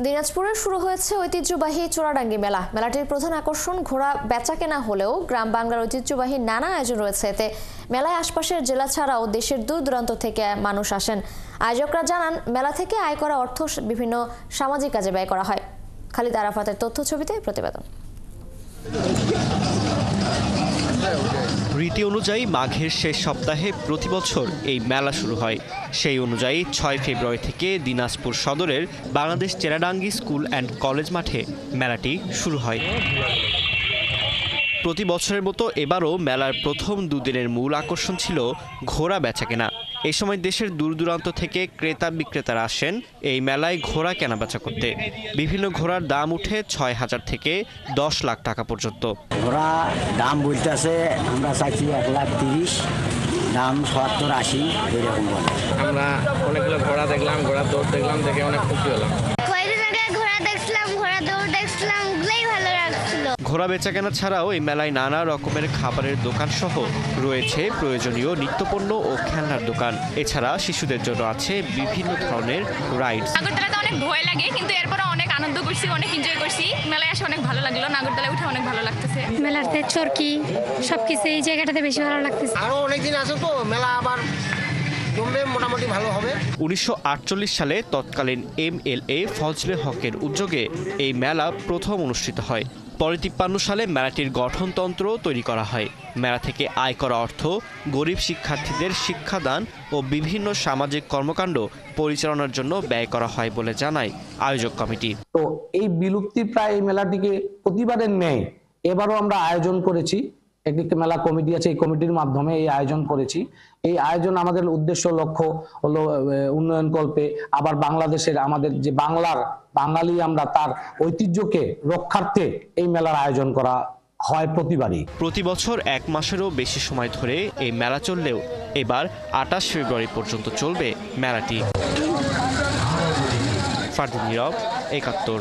দিনাজপুরে শুরু হয়েছে ঐতিহ্যবাহী চোরাডাঙ্গি মেলা। মেলাটির প্রধান আকর্ষণ ঘোড়া বেচাকেনা হলেও গ্রাম বাংলার ঐতিহ্যবাহী নানা আয়োজন রয়েছে। এতে মেলায় আশপাশের জেলা ছাড়াও দেশের দূর দূরান্ত থেকে মানুষ আসেন। আয়োজকরা জানান, মেলা থেকে আয় করা অর্থ বিভিন্ন সামাজিক কাজে ব্যয় করা হয়। খালিদ আরাফাতের তথ্য ছবিতে প্রতিবেদন। রীতি অনুযায়ী মাঘের শেষ সপ্তাহে প্রতি বছর এই মেলা শুরু হয়। সেই অনুযায়ী ৬ ফেব্রুয়ারি থেকে দিনাজপুর সদরের বাংলাদেশ চেরাডাঙ্গি স্কুল অ্যান্ড কলেজ মাঠে মেলাটি শুরু হয়। প্রতি বছরের মতো এবারও মেলার প্রথম দুদিনের মূল আকর্ষণ ছিল ঘোড়া বেচাকেনা। এই সময় দেশের দূর দূরান্ত থেকে ক্রেতা বিক্রেতারা আসেন এই মেলায় ঘোড়া কেনাবেচা করতে। বিভিন্ন ঘোড়ার দাম উঠে ৬,০০০ থেকে ১০ লাখ টাকা পর্যন্ত। ঘোড়া দাম বলতেছে, আমরা চাইছি ১,৩০,০০০, দাম ৭০-৮০ এরকম বলে। আমরা অনেকগুলো ঘোড়া দেখলাম, ঘোড়া দৌড় দেখলাম, দেখে অনেক খুশি হলাম। ঘোড়া বেচাকেনা ছাড়াও এই মেলায় নানা রকমের খাবারের দোকান সহ রয়েছে প্রয়োজনীয় নিত্যপণ্য ও খেলনার দোকান। এছাড়া শিশুদের জন্য আছে বিভিন্ন ধরনের রাইডস। নাগরদোলাতে অনেক ভয় লাগে, কিন্তু এরপরে অনেক আনন্দ করছি, অনেক এনজয় করছি। মেলায় আসে অনেক ভালো লাগলো, নাগরদোলায় উঠে অনেক ভালো লাগতেছে। মেলাতে চরকি সবকিছু এই জায়গাটাতে বেশি ভালো লাগতেছে। আরো অনেকদিন আছে তো, মেলা আবার মোটামুটি ভালো হবে। ১৯৪৮ সালে তৎকালীন MLA ফজলে হকের উদ্যোগে এই মেলা প্রথম অনুষ্ঠিত হয়। পরে ৫৩ সালে মেলাটির গঠনতন্ত্র তৈরি করা হয়। মেলা থেকে আয় করা অর্থ গরিব শিক্ষার্থীদের শিক্ষাদান ও বিভিন্ন সামাজিক কর্মকাণ্ড পরিচালনার জন্য ব্যয় করা হয় বলে জানায় আয়োজক কমিটি। তো এই বিলুপ্তি প্রায় এই মেলাটিকে প্রতিবারের ন্যায় এবারও আমরা আয়োজন করেছি। একটি মেলা কমিটি আছে, এই কমিটির মাধ্যমে এই আয়োজন করেছি। এই আয়োজন আমাদের উদ্দেশ্য লক্ষ্য হলো উন্নয়ন কল্পে, আবার বাংলাদেশের আমাদের যে বাঙালি আমরা তার ঐতিহ্যকে রক্ষার্থে এই মেলার আয়োজন করা হয় প্রতিবারই। প্রতি বছর ১ মাসেরও বেশি সময় ধরে এই মেলা চললেও এবার ২৮ ফেব্রুয়ারি পর্যন্ত চলবে মেলাটি। ফারদিন নীরব, ৭১।